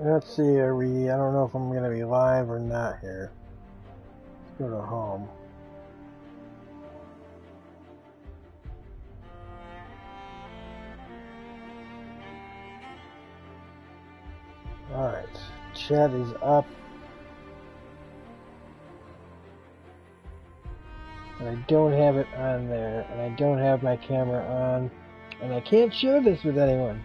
Let's see, I don't know if I'm going to be live or not here. Let's go to home. Alright, chat is up. And I don't have it on there, and I don't have my camera on, and I can't share this with anyone.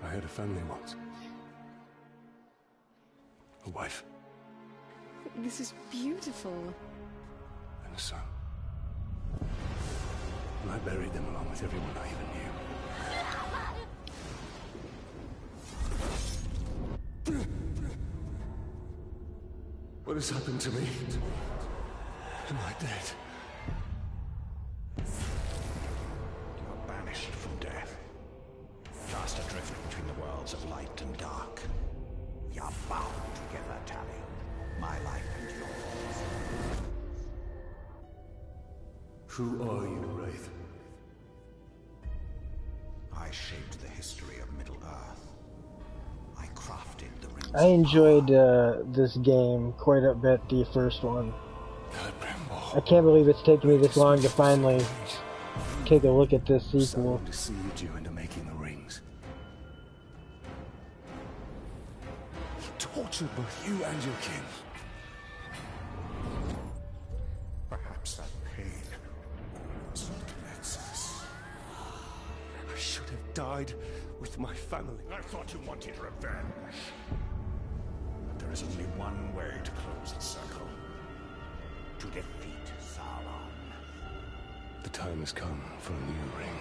I had a family once. A wife. This is beautiful. And a son. And I buried them along with everyone I even knew. What has happened to me? Am I dead? You are banished from death. Cast adrift between the worlds of light and dark. You are bound together, Tally. My life and yours. Who are you, Wraith? I shaped the history of Middle-earth. I crafted the rings I enjoyed this game quite a bit, the first one. I can't believe it's taken me this long to finally take a look at this sequel. Someone deceived you into making the rings. He tortured both you and your kin. Perhaps that pain was what connects us. I should have died with my family. I thought you wanted revenge. But there is only one way to close the circle. To defeat Sauron. The time has come for a new ring.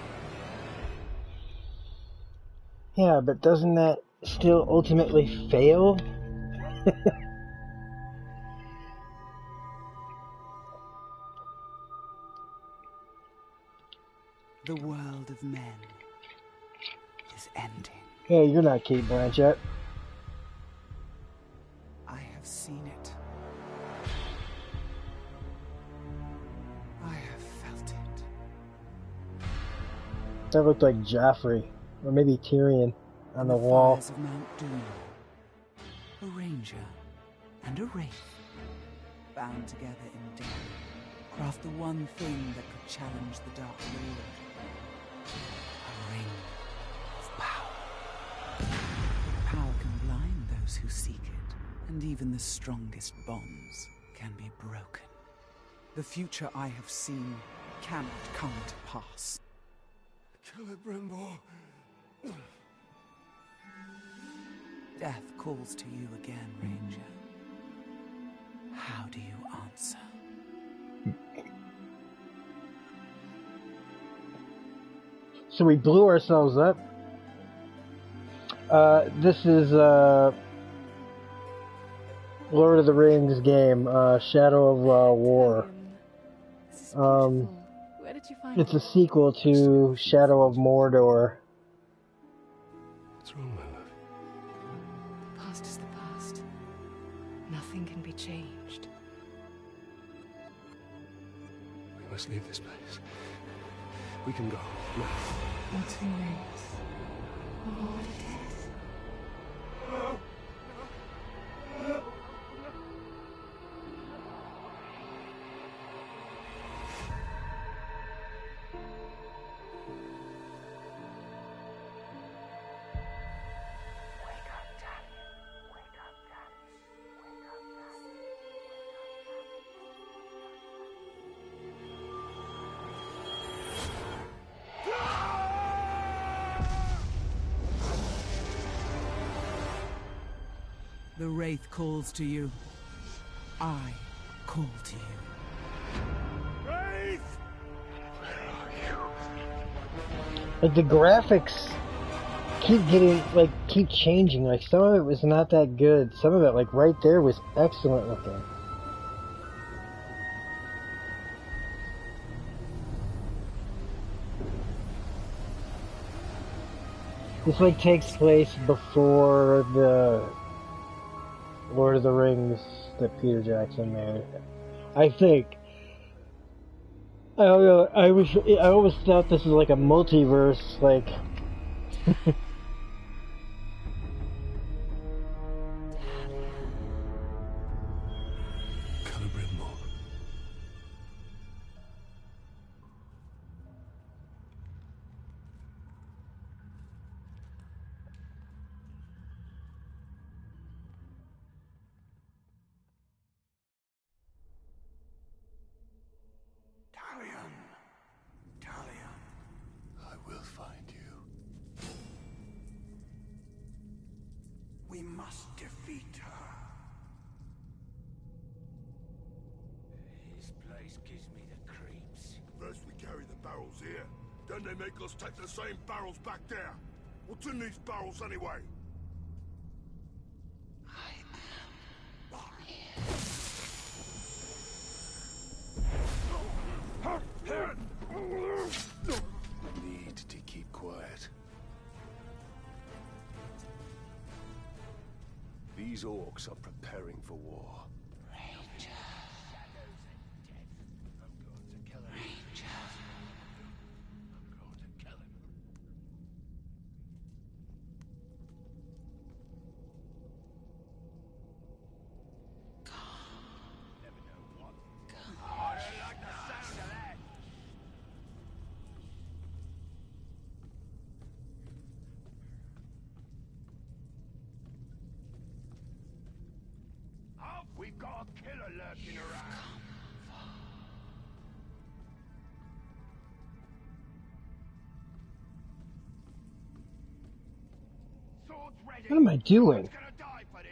Yeah, but doesn't that still ultimately fail? The world of men is ending. Hey, you're not Kate Blanchett. I have seen it. I have felt it. That looked like Joffrey, or maybe Tyrion, on the wall. Fires of Mount Doom. A ranger and a wraith, bound together in death, craft the one thing that could challenge the Dark Lord. A ring of power. Power can blind those who seek it, and even the strongest bonds can be broken. The future I have seen cannot come to pass. Celebrimbor. Death calls to you again, Ranger. How do you answer? So we blew ourselves up. This is Lord of the Rings game, Shadow of War. Where did you find It's a sequel to Shadow of Mordor. What's wrong, my love? The past is the past. Nothing can be changed. We must leave this place. We can go now. What's who knows? Or what it is. The Wraith calls to you. I call to you. Wraith! Where are you? Like, the graphics keep changing. Like, some of it was not that good. Some of it, like, right there was excellent looking. This, like, takes place before the Lord of the Rings that Peter Jackson made. I think. I don't know, I always thought this was like a multiverse, like... Celebrimbor. I will find you. We must defeat her. This place gives me the creeps. First we carry the barrels here, then they make us take the same barrels back there. What's in these barrels anyway? Need to keep quiet. These orcs are preparing for war. Ranger. Shadows and death. I'm going to kill him. Ranger. I'm going to kill him. Never know what. I don't like the sound of that. We've got a killer lurking around. Swords ready. What am I doing? Someone's gonna die for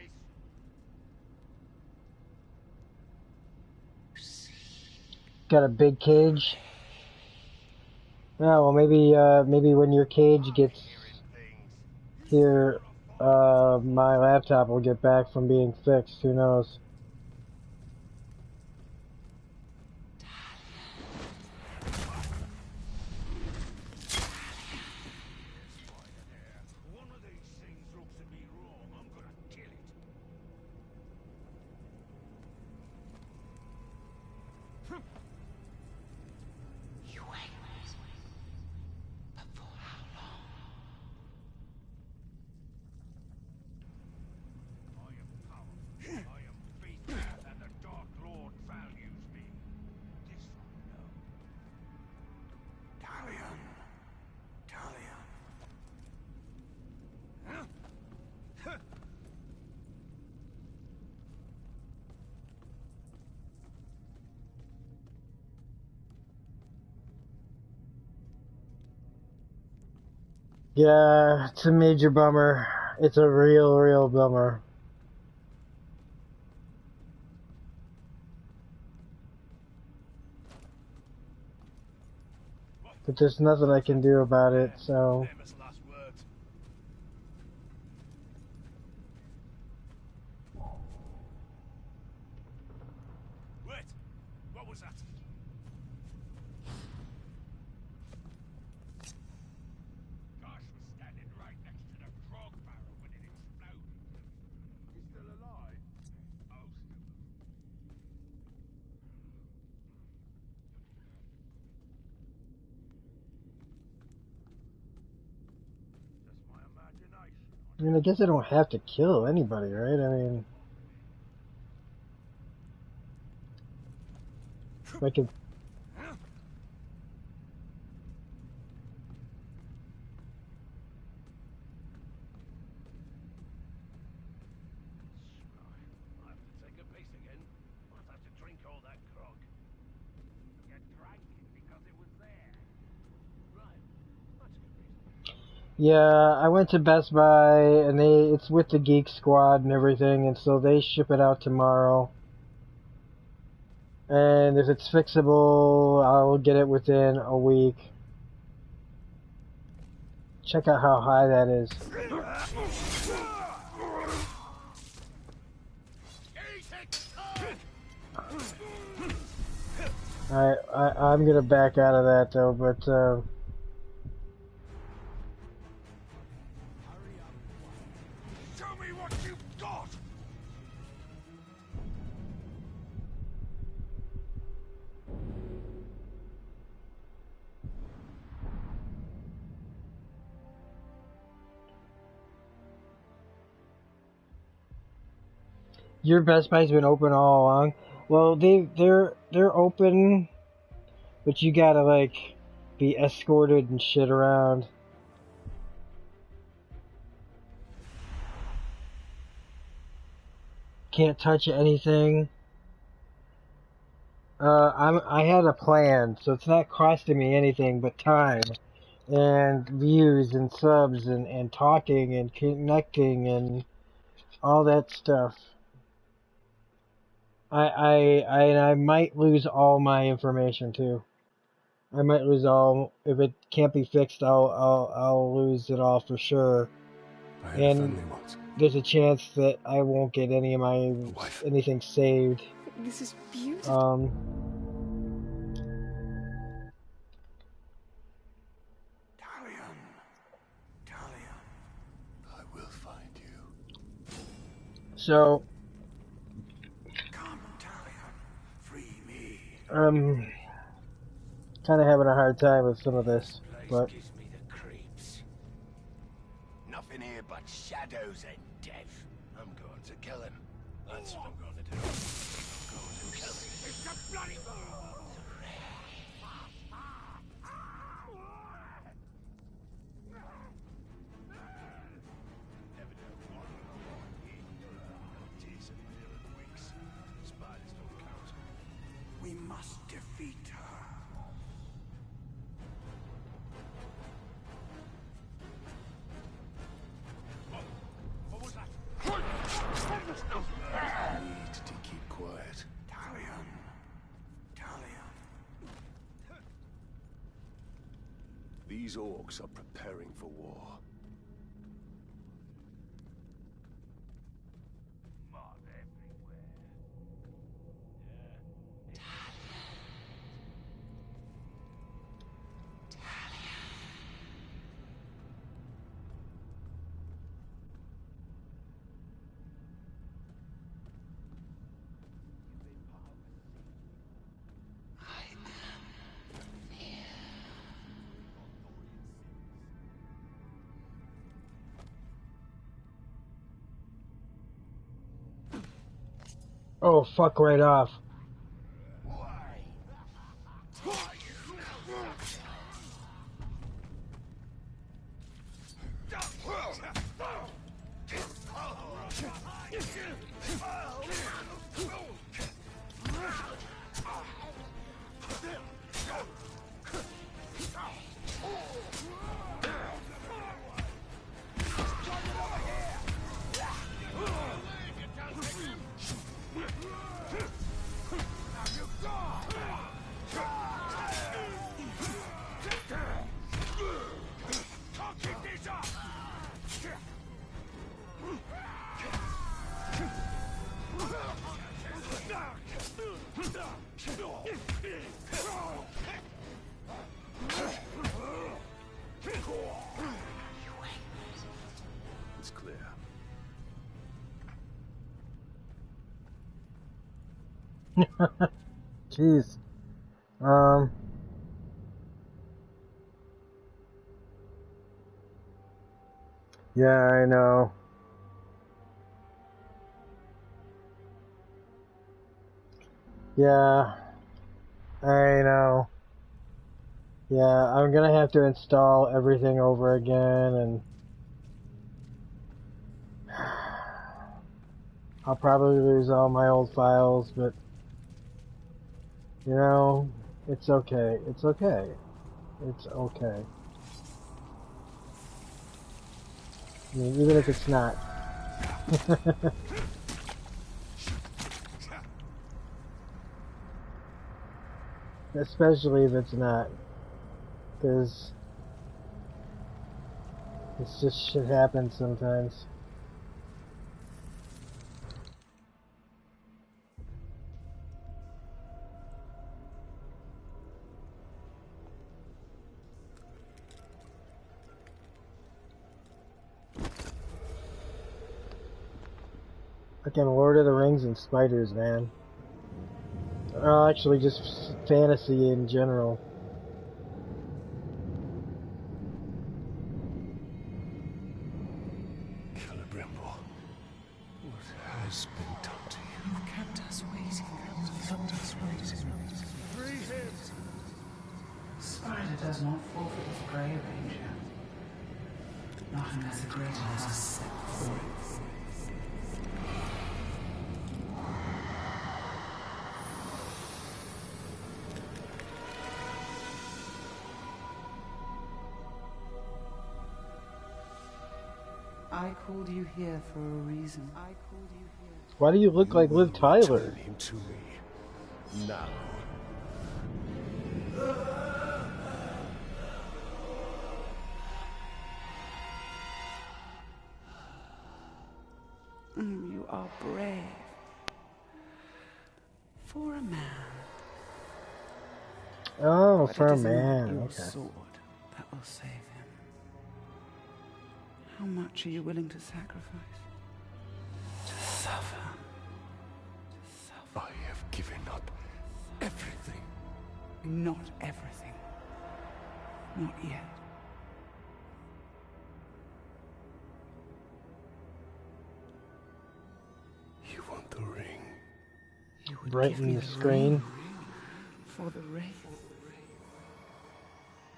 this. Got a big cage. Oh, well, maybe when your cage gets here, my laptop will get back from being fixed. Who knows? One of these You wait. But for how long? I am powerful. I am faithful, and the Dark Lord values me. This I know. Talion. Talion. Yeah, it's a major bummer. It's a real bummer. But there's nothing I can do about it, so... Famous last words. Wait! What was that? Gosh was standing right next to the frog barrel when it exploded. He's still alive? Oh, still. Just my imagination. I mean, I guess I don't have to kill anybody, right? I mean... I can... I'll have to take a piece again. I'll have to drink all that grog. You drank it because it was there. Right. That's a good reason. Yeah, I went to Best Buy, and it's with the Geek Squad and everything, and so they ship it out tomorrow. And if it's fixable, I'll get it within a week. Check out how high that is. I'm gonna back out of that though, but Show me what you've got! your Best Buy's been open all along. Well, they're open, but you gotta like be escorted and shit around. Can't touch anything. I had a plan, so it's not costing me anything but time and views and subs and talking and connecting and all that stuff. I might lose all my information too. I might lose all, if it can't be fixed, I'll lose it all for sure. I had a And family once. there's a chance that I won't get any of my Wife. anything saved. This is beautiful. Talion. Talion. I will find you. So Come, Talion. Free me. kind of having a hard time with some of this, but Gives me the creeps. Nothing here but shadows and death. I'm going to kill him. That's what I'm going to do. I'm going to kill him. It's a bloody We must defeat her. What was that? I need to keep quiet. Talion. Talion. These orcs are preparing for war. Mob everywhere. Oh, fuck right off. It's clear. Jeez. Yeah, I know. Yeah, I know. Yeah, I'm gonna have to install everything over again, and I'll probably lose all my old files, but, you know, it's okay. It's okay. It's okay. I mean, even if it's not. Especially if it's not. Because it's just shit happens sometimes. Again, Lord of the Rings and spiders, man. Actually, just fantasy in general. Celebrimble, what has been done to you? You've kept us waiting. Kept us waiting. Free him! Spider does not forfeit its prey, Ranger. Not unless a greater has is set before it. I called you here for a reason. I called you here. Why do you look like Liv Tyler? Return him to me. Now. You are brave. For a man. Oh, But for it a is not man. your Okay. sword that will save him. How much are you willing to sacrifice? To suffer. To suffer. I have given up everything. Not everything. Not yet. You want the ring? You would give Brighten me the the screen. ring for the wraith.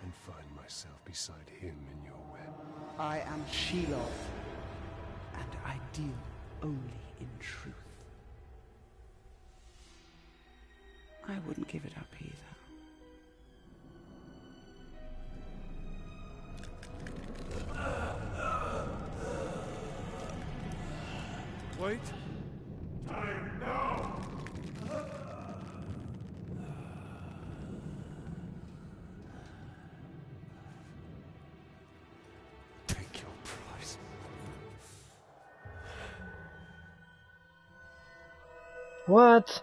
And find myself beside him in your web. I am Shelob, and I deal only in truth. I wouldn't give it up either. Wait. Time now! Take your price. What?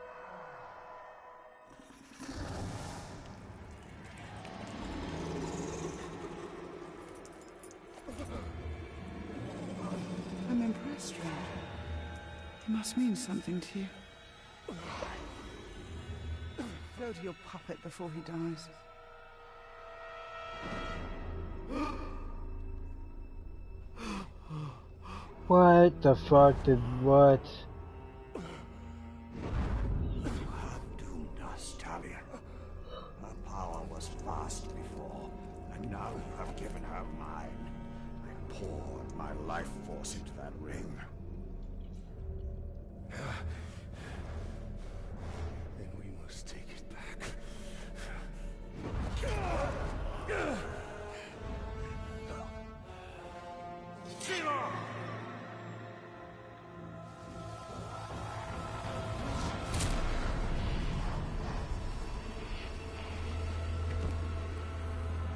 I'm impressed, Ranger. He must mean something to you. Go to your puppet before he dies. What the fuck did what? Now you have given her mine. I poured my life force into that ring. Then we must take it back.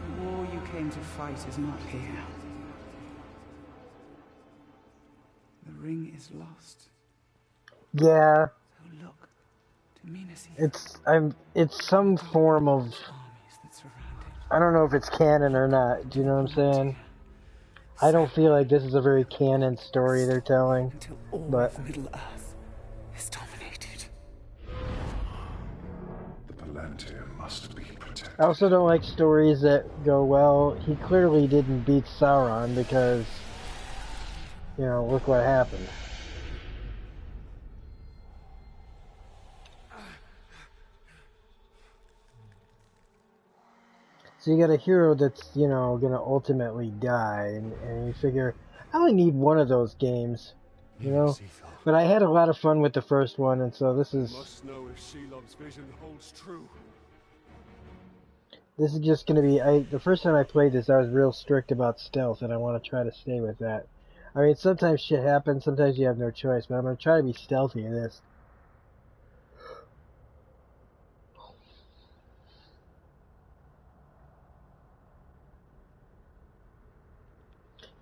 The war you came to fight is not here. The ring is lost. Yeah, So look to Minas. it's some form of, Armies that surround it. I don't know if it's canon or not. Do you know what I'm saying? I don't feel like this is a very canon story they're telling, Until all but of Middle Earth is dominated. The Palantir must be protected. I also don't like stories that go, well, he clearly didn't beat Sauron because, you know, look what happened. So you got a hero that's, you know, gonna ultimately die, and you figure, I only need one of those games, you know? But I had a lot of fun with the first one, and so this is Know if Shelob's vision holds true. just gonna be, the first time I played this, I was real strict about stealth, and I want to try to stay with that. I mean, sometimes shit happens, sometimes you have no choice, but I'm gonna try to be stealthy in this.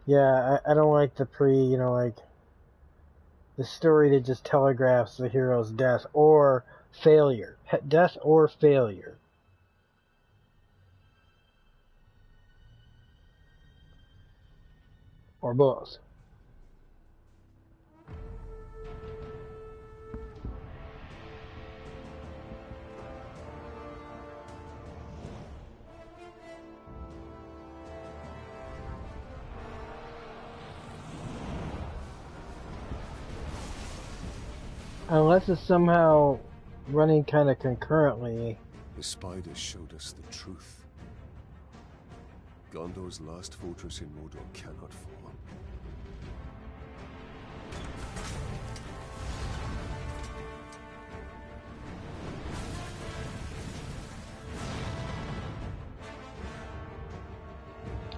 Yeah, I don't like the you know, like, the story that just telegraphs the hero's death or failure. Death or failure. Or both. Unless it's somehow running kind of concurrently. The spiders showed us the truth. Gondor's last fortress in Mordor cannot fall.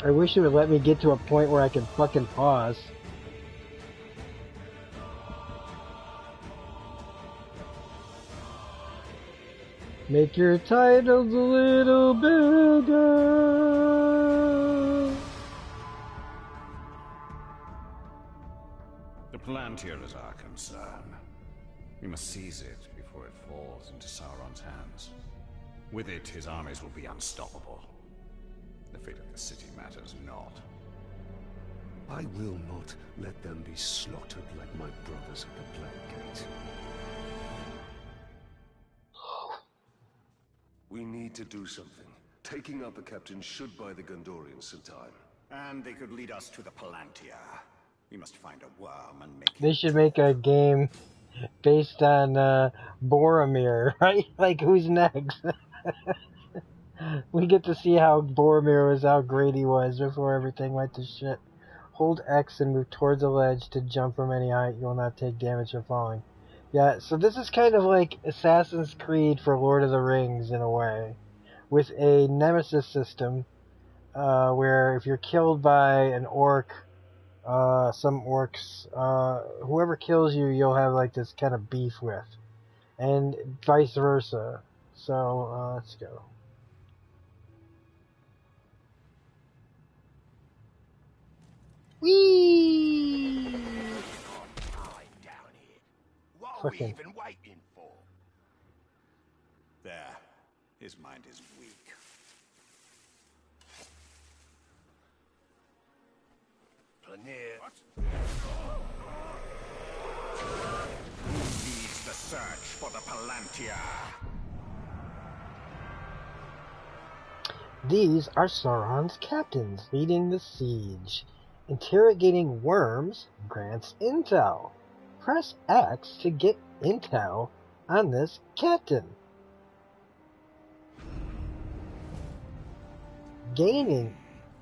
I wish it would let me get to a point where I can fucking pause. Make your titles a little bigger. The Palantir is our concern. We must seize it before it falls into Sauron's hands. With it, his armies will be unstoppable. The fate of the city matters not. I will not let them be slaughtered like my brothers at the Black Gate. We need to do something. Taking out the captain should buy the Gondorians some time. And they could lead us to the Palantir. We must find a worm and make They should make a game based on Boromir, right? Like, who's next? We get to see how Boromir was, how great he was before everything went to shit. Hold X and move towards the ledge to jump from any height. You will not take damage from falling. Yeah, so this is kind of like Assassin's Creed for Lord of the Rings in a way, with a nemesis system where if you're killed by an orc, some orcs, whoever kills you, you'll have like this kind of beef with, and vice versa. So let's go. Whee! Down here. What are we Fucking. even waiting for? There. His mind is weak. Planier. Who leads the search for the Palantir? These are Sauron's captains leading the siege. Interrogating worms grants intel. Press X to get intel on this captain. Gaining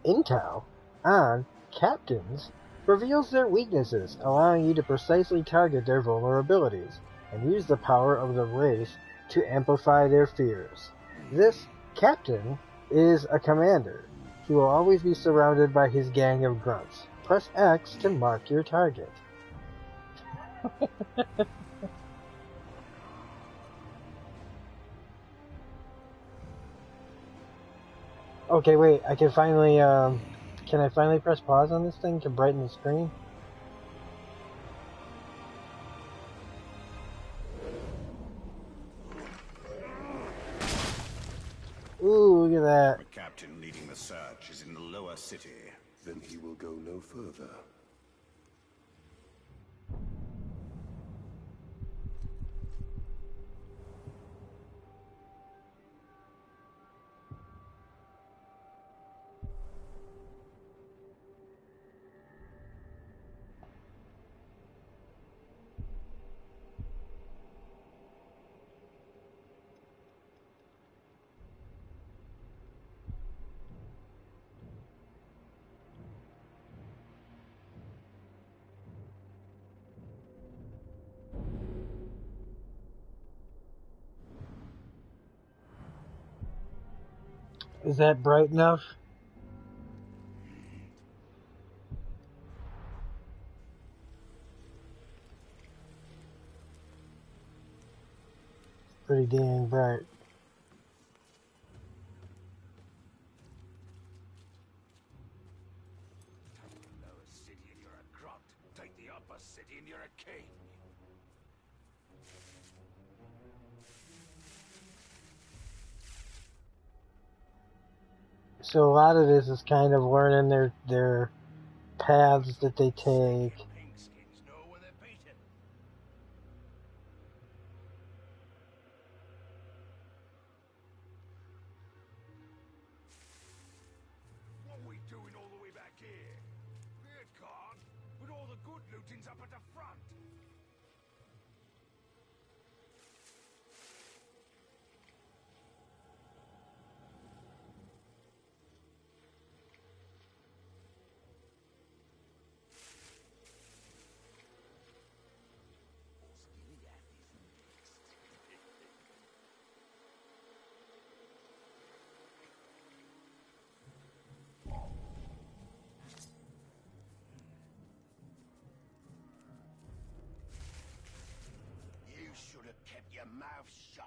intel on captains reveals their weaknesses, allowing you to precisely target their vulnerabilities and use the power of the race to amplify their fears. This captain is a commander. He will always be surrounded by his gang of grunts. Press X to mark your target. Okay, wait, I can finally, can I finally press pause on this thing to brighten the screen? Ooh, look at that. The captain leading the search is in the lower city. Then he will go no further. Is that bright enough? Pretty dang bright. Lower city and you're a grunt. Take the upper city and you're a king. So a lot of this is kind of learning their paths that they take. Pinkskins know when they're beaten. What are we doing all the way back here? Rear guard, but all the good looting's up at the front. You should have kept your mouth shut.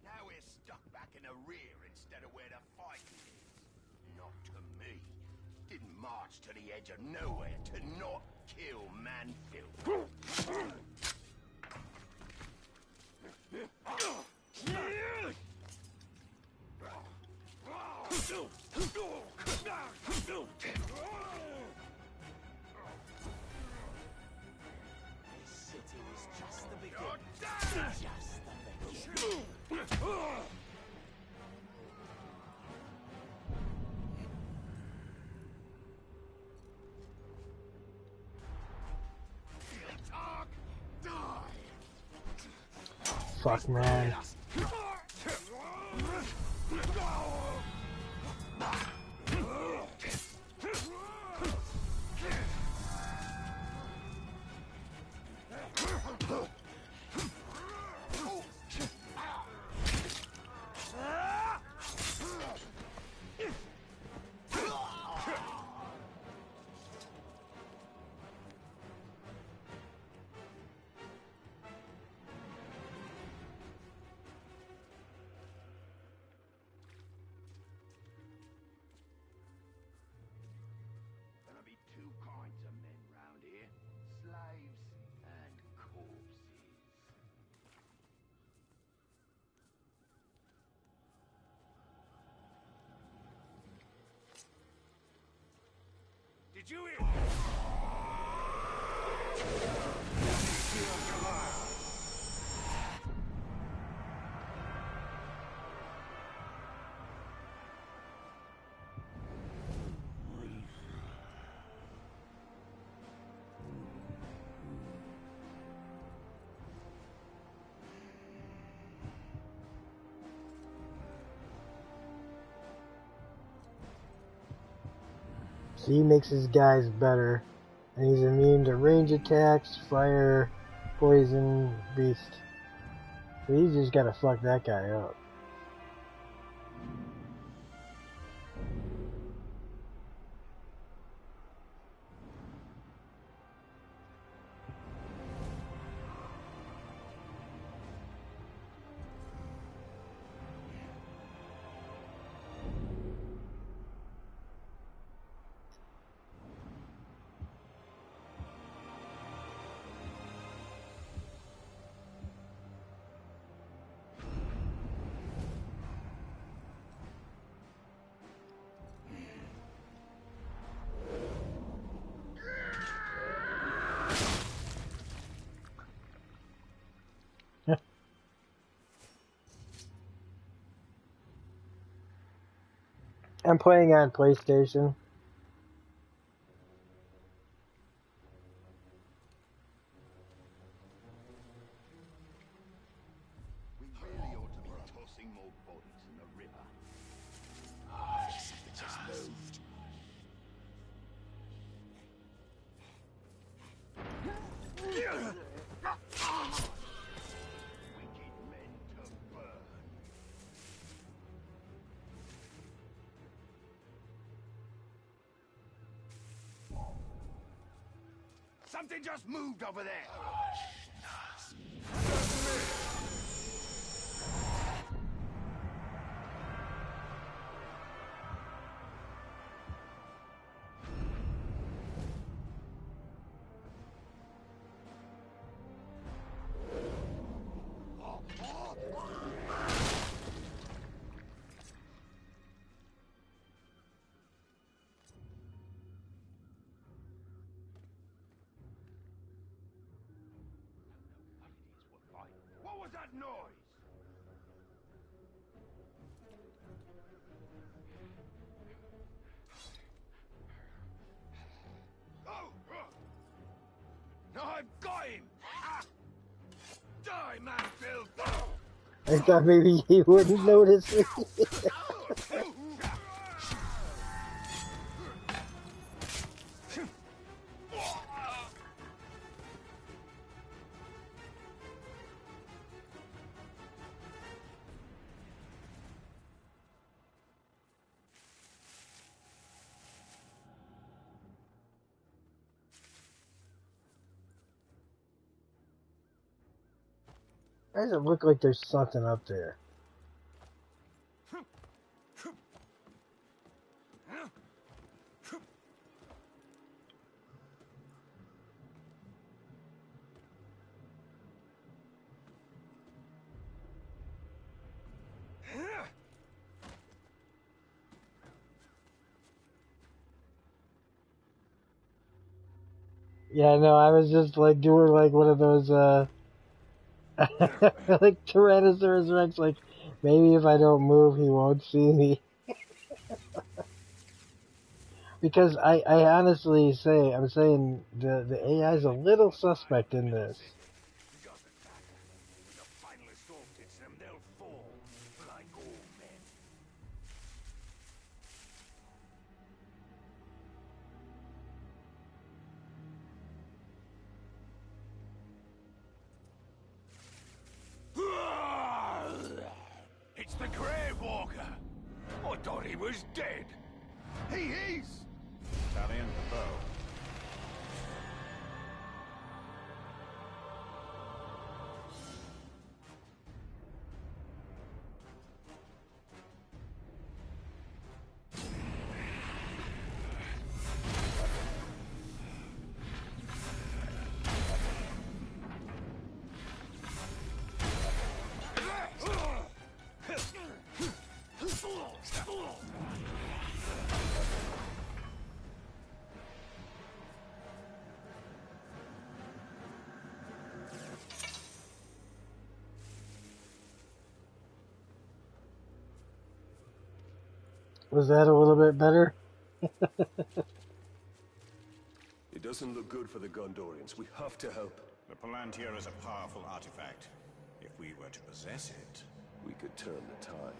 Now we're stuck back in the rear instead of where the fighting is. Not to me. Didn't march to the edge of nowhere to not kill Manfield. This city was just the beginning. Just the beginning. Fuck, man. Gonna be two kinds of men round here. Slaves and corpses. Did you hear? So he makes his guys better. And he's immune to range attacks, fire, poison, beast. So he's just gotta fuck that guy up. I'm playing on PlayStation. We really ought to be tossing more bodies in the river. Oh, something just moved. Wicked men to burn. Something just moved over there. What was that noise? Oh! No, I've got him! Ah! Die, Mansfield! I thought maybe he wouldn't notice me. Why does it look like there's something up there? Yeah, no, I was just like doing like one of those like Tyrannosaurus Rex, like maybe if I don't move he won't see me. Because I honestly say, I'm saying the AI is a little suspect in this. We got the back. When the final assault hits them, they'll fall. Like all men. It's the Grave Walker! I thought he was dead! He is! Italian, the bow. Was that a little bit better? It doesn't look good for the Gondorians. We have to help. The Palantir is a powerful artifact. If we were to possess it... We could turn the tide.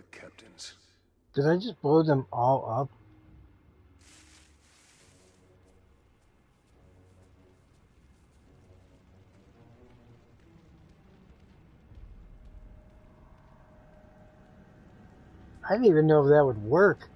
their captains. Did I just blow them all up? I didn't even know if that would work.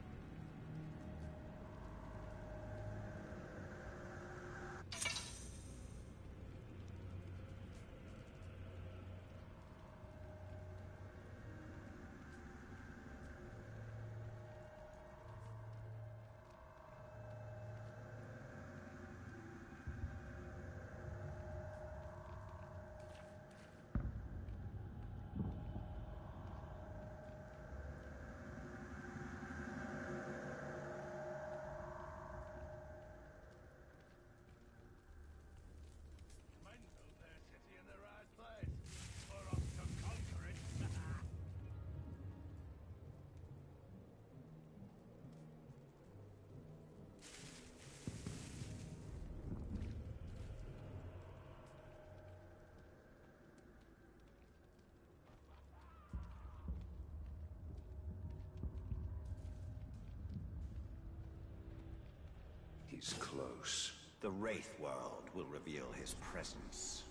He's close. The Wraith world will reveal his presence.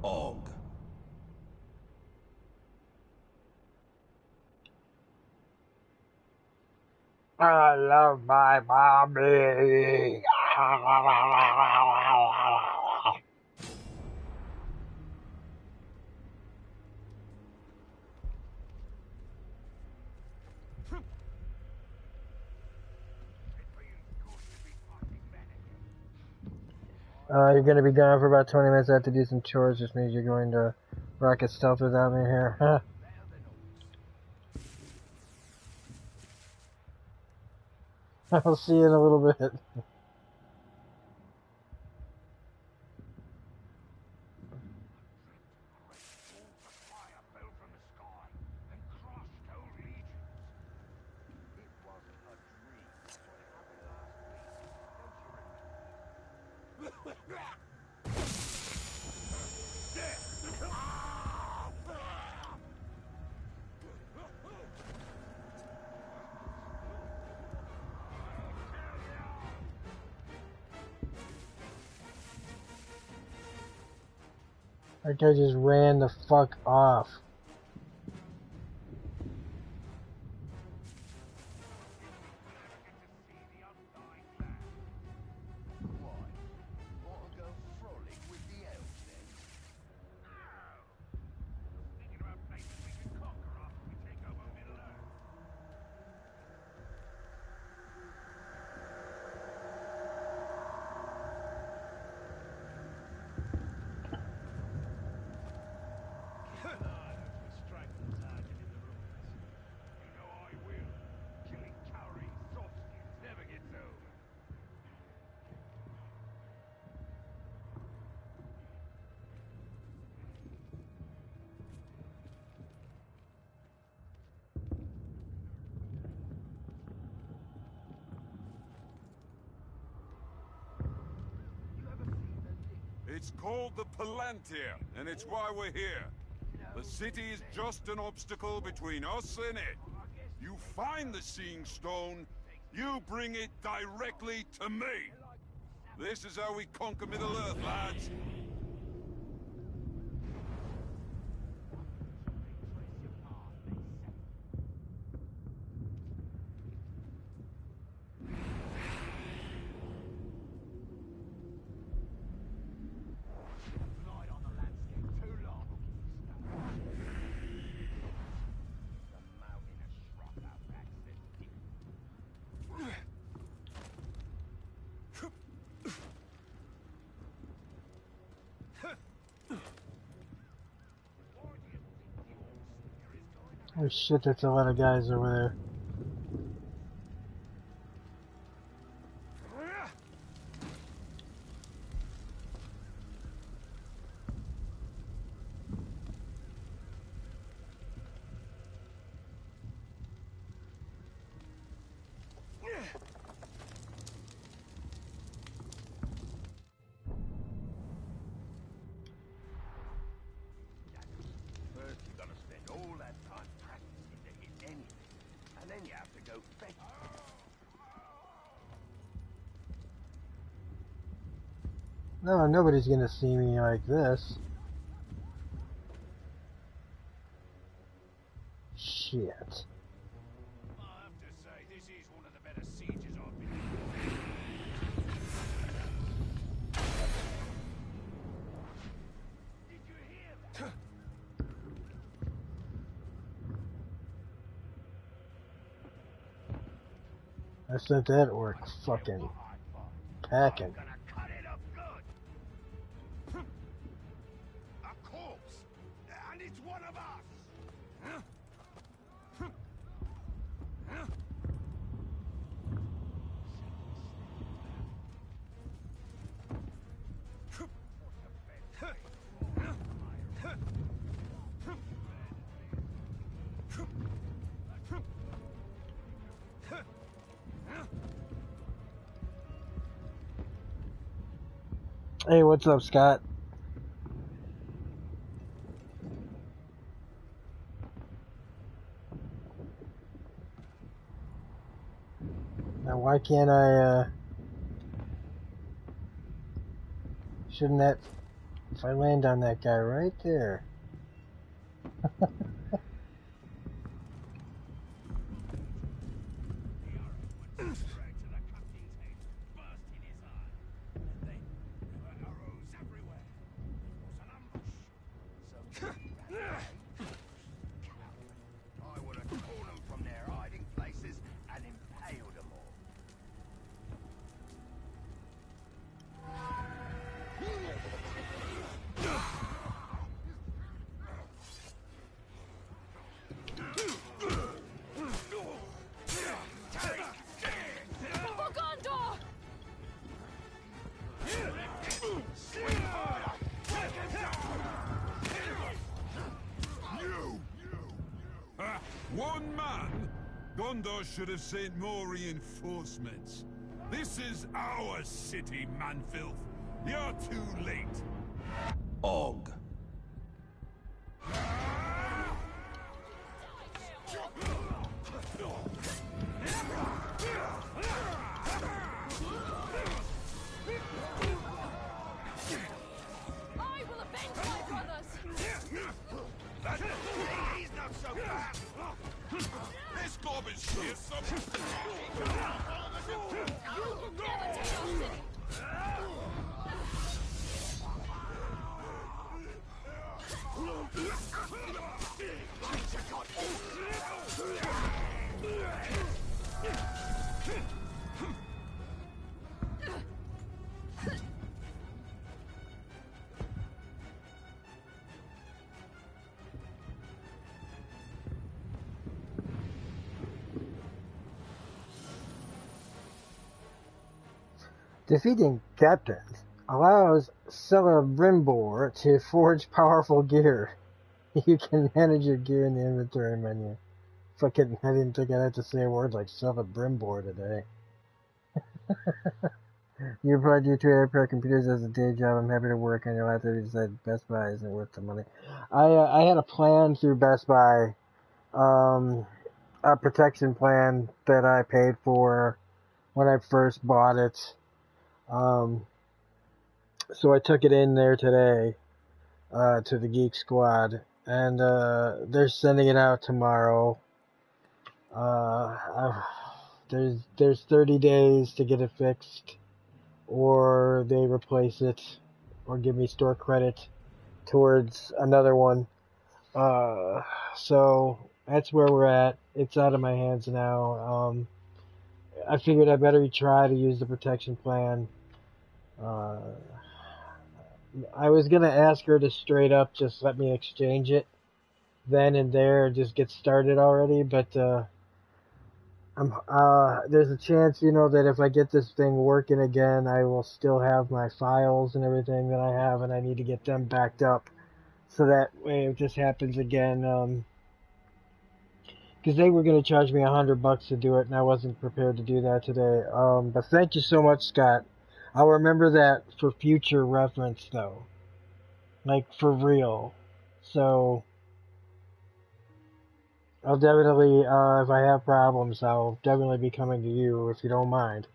Og. I love my mommy. You're going to be gone for about 20 minutes. I have to do some chores, which means you're going to rocket stealth without me here. Huh. I'll see you in a little bit. That guy just ran the fuck off. It's called the Palantir, and it's why we're here. The city is just an obstacle between us and it. You find the Seeing Stone, you bring it directly to me. This is how we conquer Middle-earth, lads. Oh shit, that's a lot of guys over there. No, nobody's gonna see me like this. Shit. I have to say, this is one of the better sieges I've been in. Did you hear that? I sent that orc fucking packing. Gonna cut it up good. A corpse, and it's one of us. Hey, what's up, Scott? Now, why can't I, shouldn't that, if I land on that guy right there. I would have torn them from their hiding places and impaled them all. One man? Gondor should have sent more reinforcements. This is our city, manfilth. You're too late. Og. I will avenge my brothers! He's not so bad. This gob is here somewhere. You will never take our city! Defeating captains allows Celebrimbor to forge powerful gear. You can manage your gear in the inventory menu. Fucking, I didn't think I'd have to say a word like Celebrimbor today. You probably do trade repair computers as a day job. I'm happy to work on your laptop. You said Best Buy isn't worth the money. I had a plan through Best Buy, a protection plan that I paid for when I first bought it. So I took it in there today, to the Geek Squad, and, they're sending it out tomorrow. There's 30 days to get it fixed, or they replace it, or give me store credit towards another one. So that's where we're at. It's out of my hands now. I figured I better try to use the protection plan. I was gonna ask her to straight up just let me exchange it then and there, just get started already, but there's a chance, that if I get this thing working again, I will still have my files and everything that I have, and I need to get them backed up, so that way if this happens again, because they were going to charge me $100 to do it, and I wasn't prepared to do that today. But thank you so much, Scott. I'll remember that for future reference, though. Like, for real. So, I'll definitely, if I have problems, I'll definitely be coming to you, if you don't mind.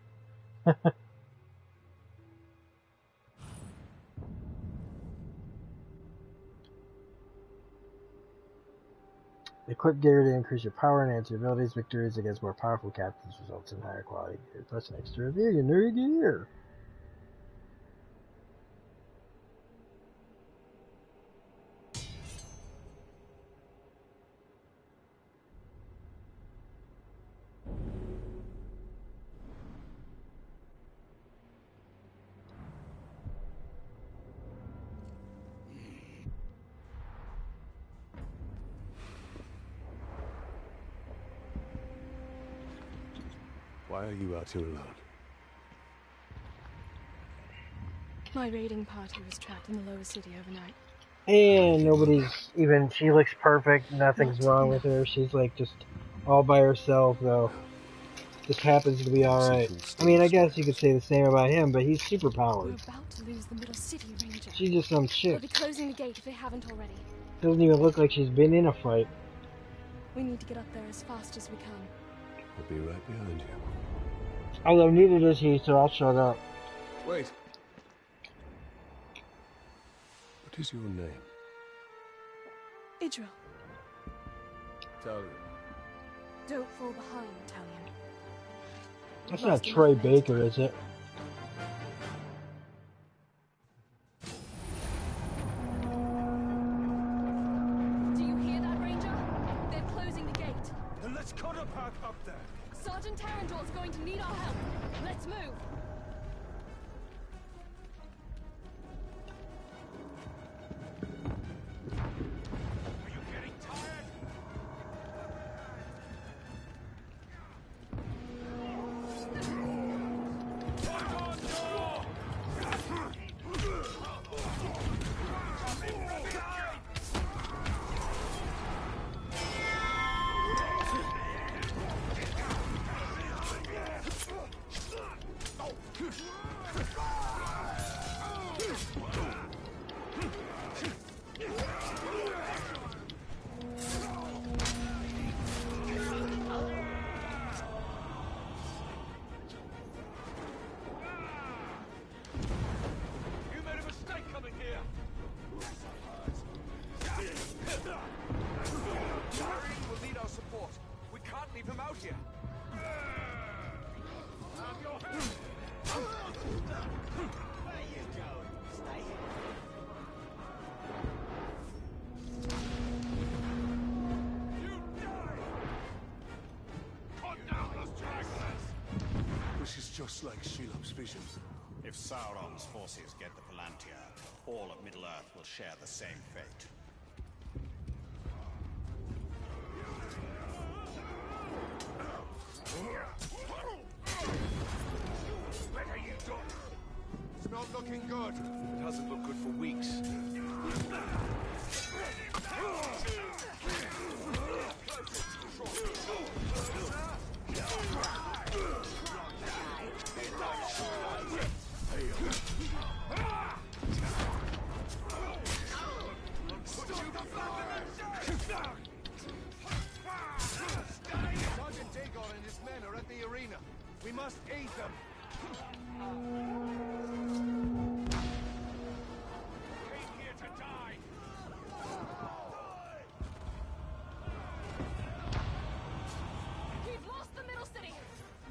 equip gear to increase your power and enhance your abilities. Victories against more powerful captains results in higher quality gear. Plus an extra review your new gear. Why are you out here alone? My raiding party was trapped in the lower city overnight. And nobody's even, she looks perfect, nothing's wrong with her. She's like just all by herself though. Just happens to be alright. I mean, I guess you could say the same about him, but he's super We're powered. about to lose the middle city, Ranger. She's just some They'll chick. be closing the gate if they haven't already. Doesn't even look like she's been in a fight. We need to get up there as fast as we can. I'll be right behind you. Although neither does he, so I'll shut up. Wait. What is your name? Idril, Talia. don't fall behind, Talion. That's not Troy Baker, is it? Do you hear that, Ranger? They're closing the gate. Then let's cut a path up there. Sergeant Tarandor's going to need our help. Let's move. Are you getting tired? You made a mistake coming here. Harry will need our support. We can't leave him out here. Have your hand. Where you going? Stay here. You die! Put down those stragglers! This is just like Shelob's vision. If Sauron's forces get the Palantir, all of Middle-earth will share the same fate. What are you doing? It's not looking good. It hasn't looked good for weeks. Sergeant Dagon and his men are at the arena. We must aid them. Came here to die. We've lost the middle city.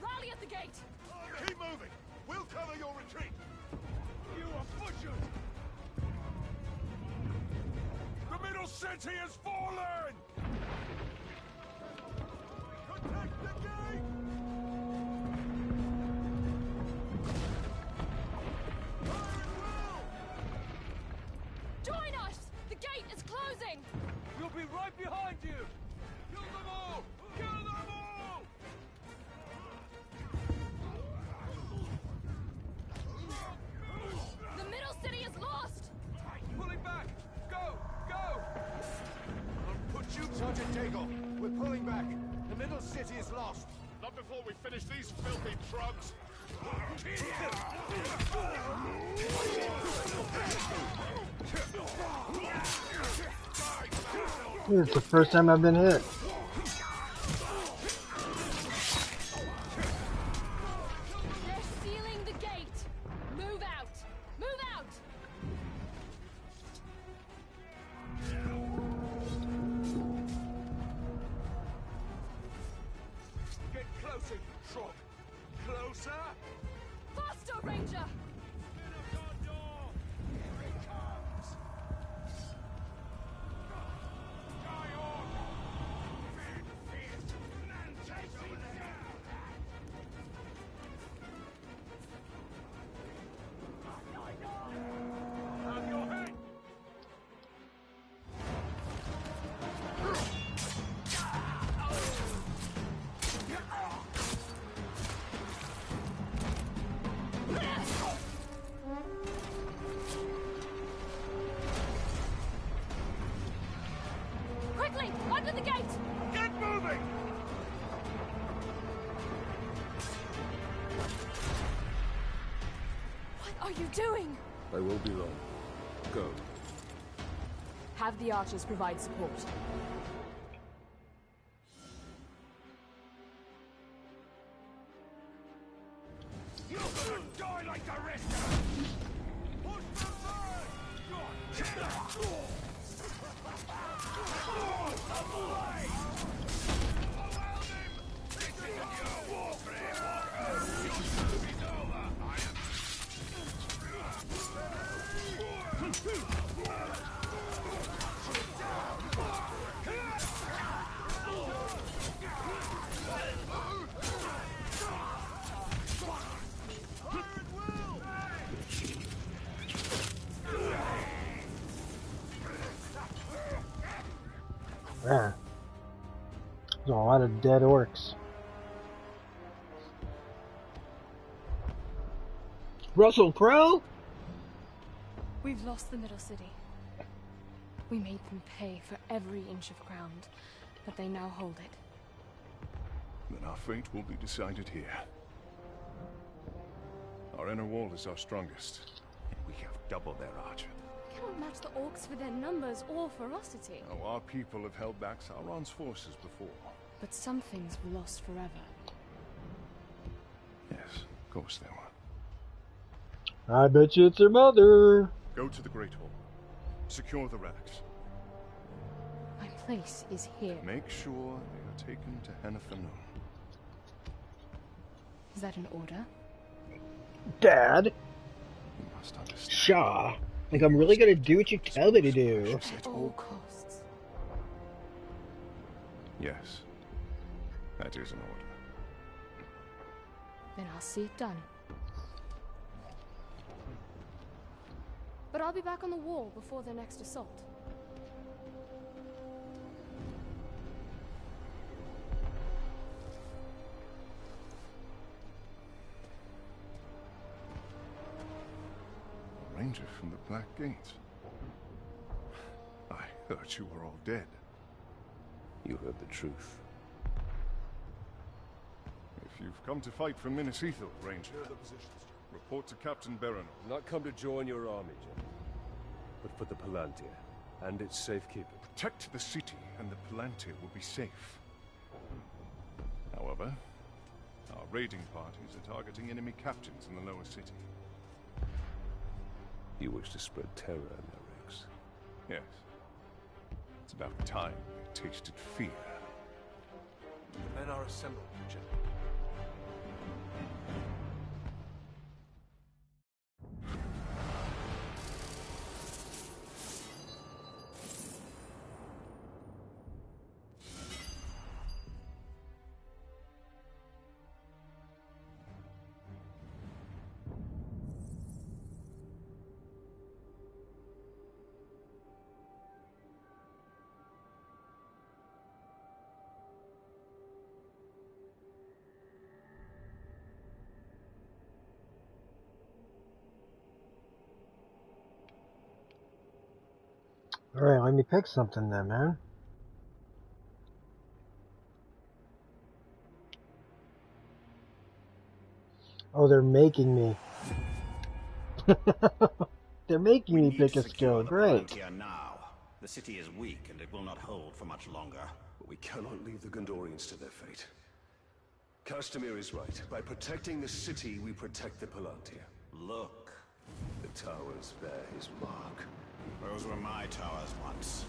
Rally at the gate. Keep moving. We'll cover your retreat. You are butchered. The middle city has fallen. Protect the gate. Join us. The gate is closing. We'll be right behind you. Kill them all. Kill them all. The middle city is lost. Pulling back. Go. Go. I'll put you, Sergeant Dagon. We're pulling back. The middle city is lost. Not before we finish these filthy trugs. It's the first time I've been hit. They're sealing the gate. Move out. Move out. danger! Quickly! Under the gate! Get moving! What are you doing? I won't be long. Go. Have the archers provide support. You're gonna die like the rest of them! Push them back! Overwhelm him! This isn't your war, Grey Walker! It's over! Man, there's a lot of dead orcs. Russell Crowe? We've lost the middle city. We made them pay for every inch of ground, but they now hold it. Then our fate will be decided here. Our inner wall is our strongest. We have double their archer. We cannot match the orcs for their numbers or ferocity. Now, our people have held back Sauron's forces before. But some things were lost forever. Yes, of course they were. I bet you it's her mother. Go to the Great Hall. Secure the relics. My place is here. Make sure they are taken to Hennefernon. Is that an order? Dad? You must understand. Shaw. Like, I'm really gonna do what you tell me to do. At all costs. Yes. That is an order. Then I'll see it done. But I'll be back on the wall before their next assault. A ranger from the Black Gate. I thought you were all dead. You heard the truth. If you've come to fight for Minas Ithil, Ranger, report to Captain Berenor. I've not come to join your army, General, but for the Palantir and its safekeeping. Protect the city, and the Palantir will be safe. However, our raiding parties are targeting enemy captains in the lower city. You wish to spread terror in their ranks. Yes. It's about time they tasted fear. The men are assembled, General. Alright, let me pick something then, man. Oh, they're making me. They're making me pick a skill. Great. Here now. The city is weak and it will not hold for much longer. But we cannot leave the Gondorians to their fate. Castamir is right. By protecting the city, we protect the Palantir. Look. The towers bear his mark. Those were my towers once.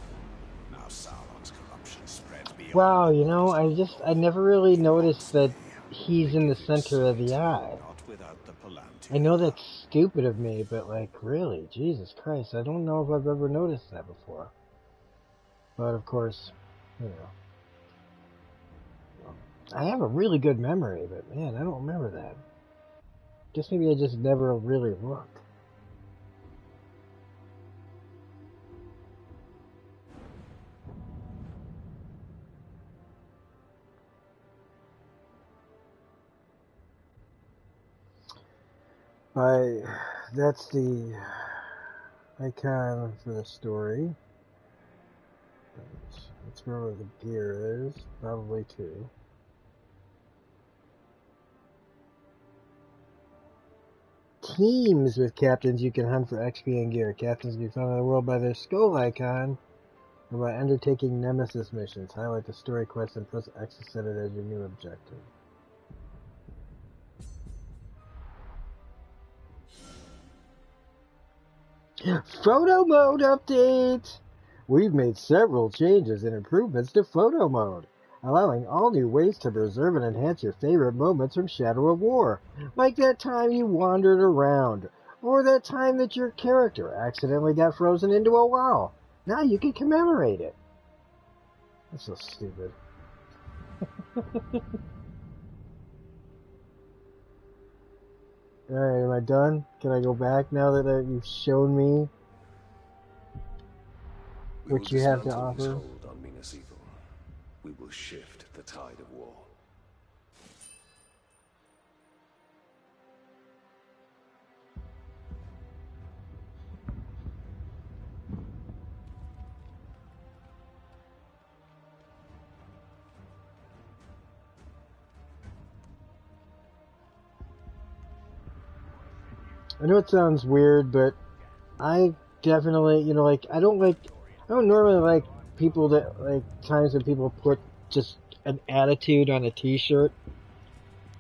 Now Sauron's corruption spreads beyond. Wow, you know, I never really noticed that he's in the center of the eye. Not without the Palantir. I know that's stupid of me, but like, really, Jesus Christ, I don't know if I've ever noticed that before. But of course, you know, I have a really good memory, but man, I don't remember that. Guess maybe I just never really looked. That's the icon for the story. Let's remember where the gear is. Probably 2. Teams with captains you can hunt for XP and gear. Captains can be found in the world by their skull icon or by undertaking Nemesis missions. Highlight the story quest and press X to set it as your new objective. Photo mode update! We've made several changes and improvements to photo mode, allowing all new ways to preserve and enhance your favorite moments from Shadow of War, like that time you wandered around, or that time that your character accidentally got frozen into a wall. Now you can commemorate it. That's so stupid. Alright, am I done? Can I go back now that you've shown me what you have to offer? Hold on Minas Ithil. We will shift the tide of war. I know it sounds weird, but I definitely, you know, like, I don't normally like people that, like, times when people put just an attitude on a t-shirt.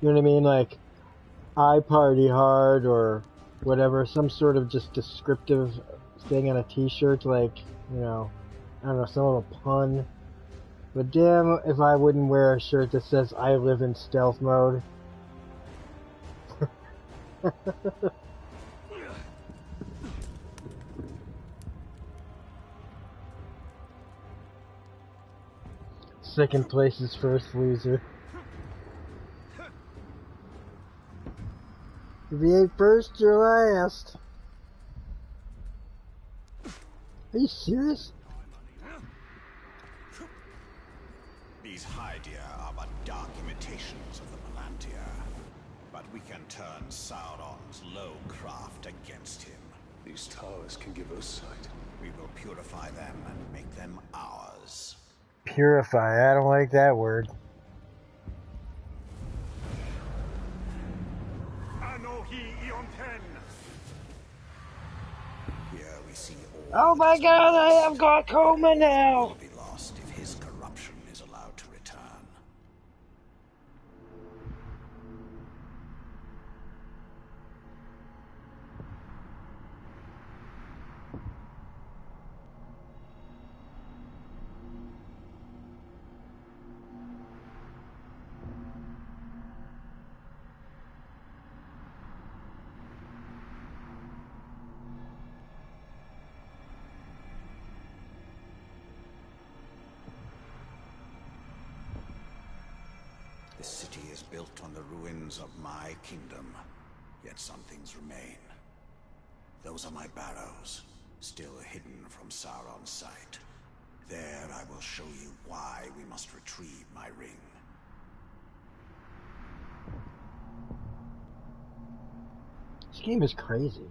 You know what I mean? Like, I party hard or whatever, some sort of just descriptive thing on a t-shirt, like, you know, I don't know, some of a pun. But damn if I wouldn't wear a shirt that says I live in stealth mode. Second place is first loser. If you ain't first, you're last. Are you serious? These Hydia are but dark imitations of the Palantir. But we can turn Sauron's low craft against him. These towers can give us sight. We will purify them and make them ours. Purify, I don't like that word. Here we see Oh my god, I have glaucoma now! will be lost if his corruption is allowed to return. This city is built on the ruins of my kingdom, yet some things remain. Those are my barrows, still hidden from Sauron's sight. There I will show you why we must retrieve my ring. This game is crazy.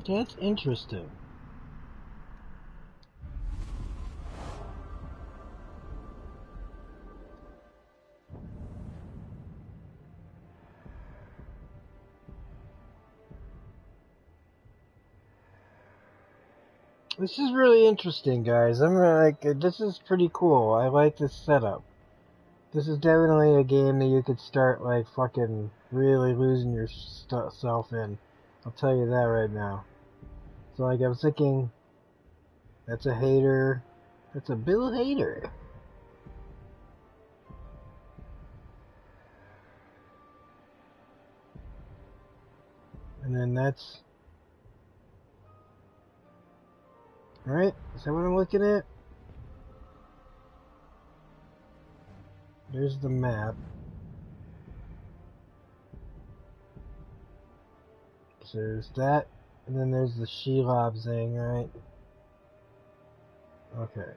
That's interesting. This is really interesting, guys. I'm like, this is pretty cool. I like this setup. This is definitely a game that you could start, like, fucking really losing yourself in. I'll tell you that right now. So, like, I was thinking, that's a hater. That's a Bill Hader. And then that's... Alright, is that what I'm looking at? There's the map. So there's that, and then there's the Shelob thing, right? Okay.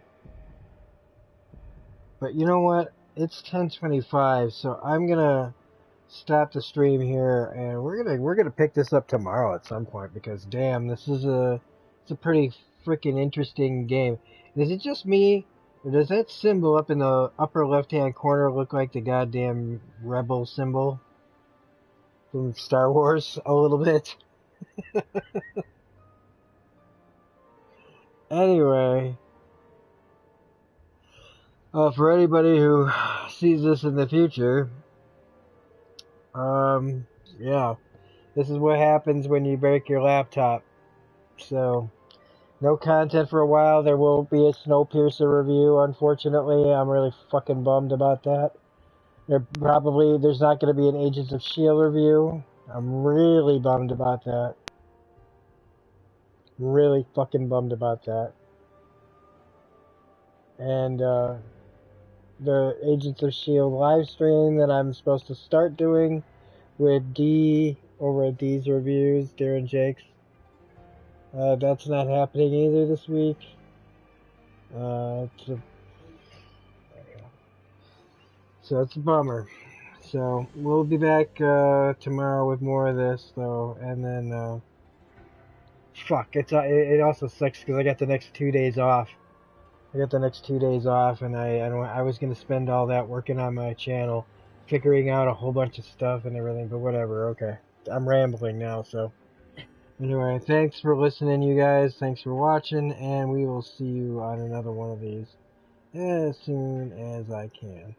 But you know what? It's 10:25, so I'm gonna stop the stream here, and we're gonna pick this up tomorrow at some point because damn, it's a pretty freaking interesting game. Is it just me, or does that symbol up in the upper left-hand corner look like the goddamn rebel symbol from Star Wars a little bit? Anyway, for anybody who sees this in the future, yeah, this is what happens when you break your laptop. So, no content for a while. There will be a Snowpiercer review, unfortunately. I'm really fucking bummed about that. There's not going to be an Agents of S.H.I.E.L.D. review. I'm really bummed about that. Really fucking bummed about that. And, the Agents of S.H.I.E.L.D. live stream that I'm supposed to start doing with D over at D's Reviews, Darren Jakes. That's not happening either this week. So it's a bummer. So we'll be back tomorrow with more of this though, and then fuck. It also sucks because I got the next 2 days off. I got the next 2 days off, and I was gonna spend all that working on my channel, figuring out a whole bunch of stuff and everything. But whatever. Okay, I'm rambling now. So anyway, thanks for listening, you guys. Thanks for watching, and we will see you on another one of these as soon as I can.